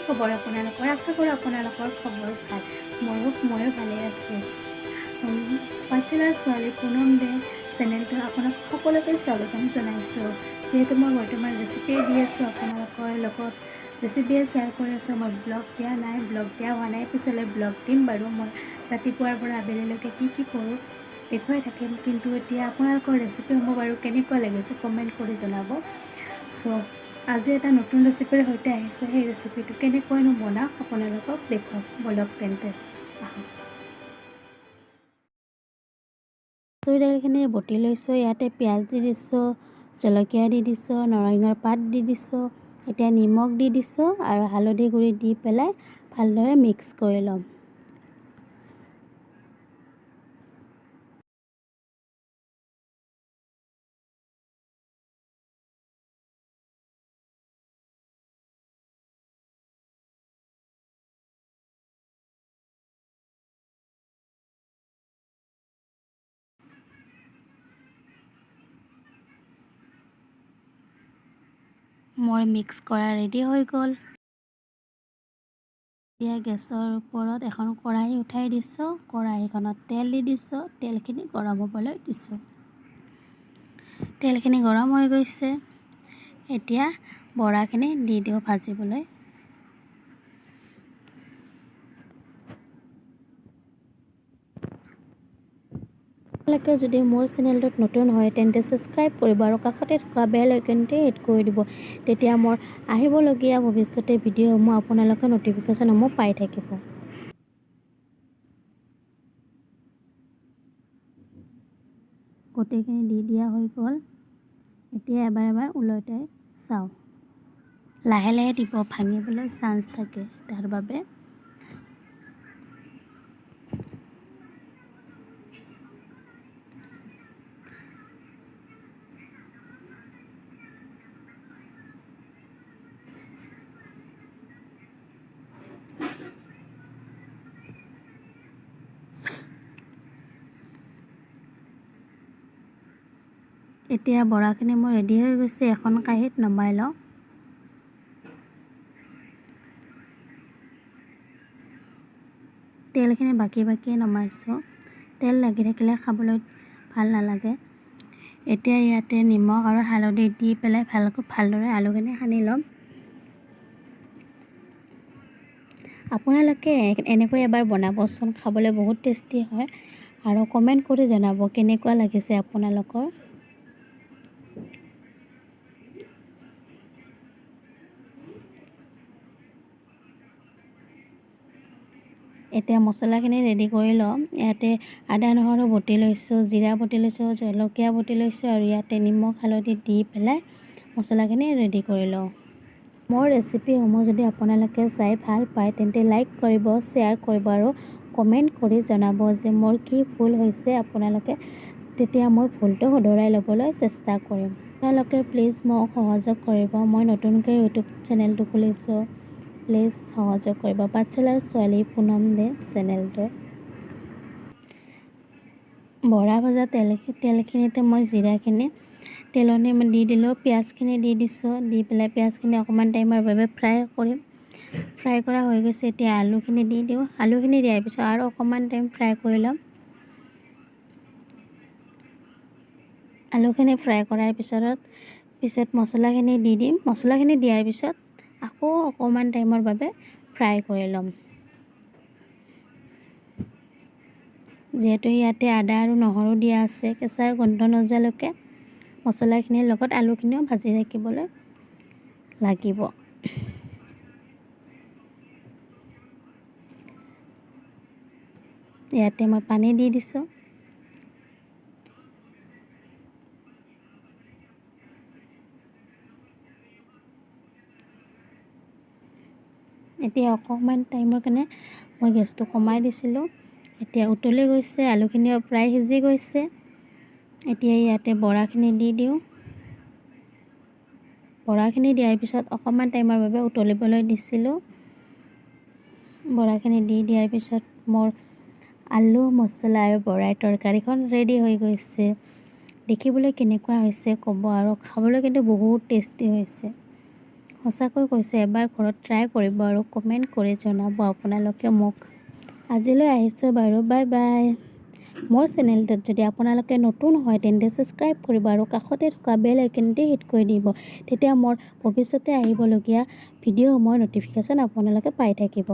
খবৰ আপোনালোকৰ? আশা কৰোঁ আপোনালোকৰ খবৰ ভাল। ময়ো ভালে আছোঁ। পাঠশালাৰ ছোৱালী পুনম দে চেনেলটো আপোনাক সকলোকে স্বাগতম জনাইছোঁ। যিহেতু মই বৰ্তমান ৰেচিপি দি আছোঁ, আপোনালোকৰ লগত ৰেচিপিয়ে শ্বেয়াৰ কৰি আছোঁ। মই ব্লগ দিয়া নাই, ব্লগ দিয়া হোৱা নাই, পিছলৈ ব্লগ দিম বাৰু। মই ৰাতিপুৱাৰ পৰা আবেলিলৈকে কি কৰোঁ দেখুৱাই থাকিম। কিন্তু এতিয়া আপোনালোকৰ ৰেচিপিসমূহ বাৰু কেনেকুৱা লাগিছে কমেণ্ট কৰি জনাব। আজি এটা নতুন ৰেচিপিৰ সৈতে আহিছোঁ। সেই ৰেচিপিটো কেনেকৈনো বনাওঁ আপোনালোকক দেখুৱাম, বলক তেন্তে আহক। মচুৰ দাইলখিনি বটি লৈছোঁ। ইয়াতে পিঁয়াজ দি দিছোঁ, জলকীয়া দি দিছোঁ, নৰসিংহৰ পাত দি দিছোঁ। এতিয়া নিমখ দি দিছোঁ আৰু হালধি গুড়ি দি পেলাই ভালদৰে মিক্স কৰি ল'ম। মোৰ মিক্স কৰা ৰেডি হৈ গ'ল। এতিয়া গেছৰ ওপৰত এখন কেৰাহী উঠাই দিছোঁ। কেৰাহীখনত তেল দি দিছোঁ। তেলখিনি গৰম হ'বলৈ দিছোঁ। তেলখিনি গৰম হৈ গৈছে। এতিয়া বৰাখিনি দি দিওঁ ভাজিবলৈ। আপোনালোকে যদি মোৰ চেনেলটোত নতুন হয় তেন্তে ছাবস্ক্ৰাইব কৰিব আৰু কাষতে থকা বেল আইকনটো হিট কৰি দিব। তেতিয়া মোৰ আহিবলগীয়া ভৱিষ্যতে ভিডিঅ'সমূহ আপোনালোকে ন'টিফিকেশ্যনসমূহ পাই থাকিব। গোটেইখিনি দি দিয়া হৈ গ'ল। এতিয়া এবাৰ ওলটাই চাওঁ। লাহে লাহে দিব, ভাঙিবলৈ চান্স থাকে তাৰ বাবে। এতিয়া বৰাখিনি মোৰ ৰেডি হৈ গৈছে। এখন কাঁহীত নমাই লওঁ। তেলখিনি বাকি নমাইছোঁ। তেল লাগি থাকিলে খাবলৈ ভাল নালাগে। এতিয়া ইয়াতে নিমখ আৰু হালধি দি পেলাই ভালদৰে আলুখিনি সানি ল'ম। আপোনালোকে এনেকৈ এবাৰ বনাবচোন, খাবলৈ বহুত টেষ্টি হয়। আৰু কমেণ্ট কৰি জনাব কেনেকুৱা লাগিছে আপোনালোকৰ। এতিয়া মছলাখিনি ৰেডি কৰি ল'ম। ইয়াতে আদা নহৰু বটি লৈছোঁ, জিৰা বটি লৈছোঁ, জলকীয়া বটি লৈছোঁ আৰু ইয়াতে নিমখ হালধি দি পেলাই মছলাখিনি ৰেডি কৰি লওঁ। মোৰ ৰেচিপিসমূহ যদি আপোনালোকে চাই ভাল পায় তেন্তে লাইক কৰিব, শ্বেয়াৰ কৰিব আৰু কমেণ্ট কৰি জনাব যে মোৰ কি ভুল হৈছে। আপোনালোকে তেতিয়া মই ভুলটো শুধৰাই ল'বলৈ চেষ্টা কৰিম। আপোনালোকে প্লিজ মোক সহযোগ কৰিব। মই নতুনকৈ ইউটিউব চেনেলটো খুলিছোঁ, প্লিজ সহযোগ কৰিব। পাঠশালাৰ ছোৱালী পুনম দে চেনেলটো। বৰা ভজা তেলখিনিতে মই জিৰাখিনি তেলনি দি দিলোঁ। পিঁয়াজখিনি দি দিছোঁ। দি পেলাই পিঁয়াজখিনি অকণমান টাইমৰ বাবে ফ্ৰাই কৰিম। ফ্ৰাই কৰা হৈ গৈছে। এতিয়া আলুখিনি দি দিওঁ। আলুখিনি দিয়াৰ পিছত আৰু অকণমান টাইম ফ্ৰাই কৰি ল'ম। আলুখিনি ফ্ৰাই কৰাৰ পিছত মছলাখিনি দি দিম। মছলাখিনি দিয়াৰ পিছত আকৌ অকণমান টাইমৰ বাবে ফ্ৰাই কৰি ল'ম। যিহেতু ইয়াতে আদা আৰু নহৰু দিয়া আছে, কেঁচা গোন্ধ নোযোৱালৈকে মছলাখিনিৰ লগত আলুখিনিও ভাজি থাকিবলৈ লাগিব। ইয়াতে মই পানী দি দিছোঁ। এতিয়া অকণমান টাইমৰ কাৰণে মই গেছটো কমাই দিছিলোঁ। এতিয়া উতলি গৈছে, আলুখিনিও প্ৰায় সিজি গৈছে। এতিয়া ইয়াতে বৰাখিনি দি দিওঁ। বৰাখিনি দিয়াৰ পিছত অকণমান টাইমৰ বাবে উতলিবলৈ দিছিলোঁ। বৰাখিনি দি দিয়াৰ পিছত মোৰ আলু মছলা আৰু বৰাৰ তৰকাৰীখন ৰেডি হৈ গৈছে। দেখিবলৈ কেনেকুৱা হৈছে ক'ব আৰু খাবলৈ কিন্তু বহুত টেষ্টি হৈছে। সঁচাকৈ কৈছোঁ, এবাৰ ঘৰত ট্ৰাই কৰিব আৰু কমেণ্ট কৰি জনাব আপোনালোকে মোক। আজিলৈ আহিছোঁ বাৰু, বাই বাই। মোৰ চেনেলটোত যদি আপোনালোকে নতুন হয় তেন্তে ছাবস্ক্ৰাইব কৰিব আৰু কাষতে থকা বেল আইকনটি হিট কৰি দিব। তেতিয়া মোৰ ভৱিষ্যতে আহিবলগীয়া ভিডিঅ'সমূহৰ ন'টিফিকেশ্যন আপোনালোকে পাই থাকিব।